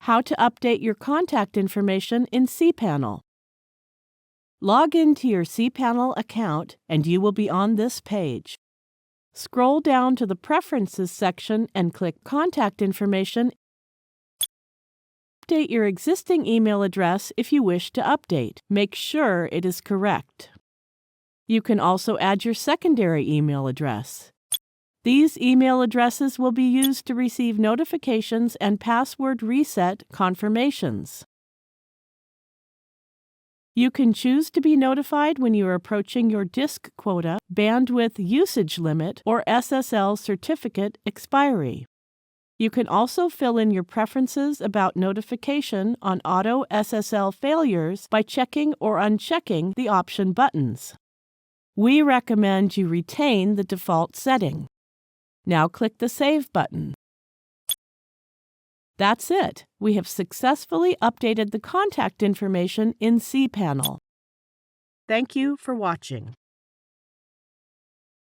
How to update your contact information in cPanel. Log into your cPanel account and you will be on this page. Scroll down to the Preferences section and click Contact Information. Update your existing email address if you wish to update. Make sure it is correct. You can also add your secondary email address. These email addresses will be used to receive notifications and password reset confirmations. You can choose to be notified when you are approaching your disk quota, bandwidth usage limit, or SSL certificate expiry. You can also fill in your preferences about notification on auto SSL failures by checking or unchecking the option buttons. We recommend you retain the default setting. Now click the Save button. That's it. We have successfully updated the contact information in cPanel. Thank you for watching.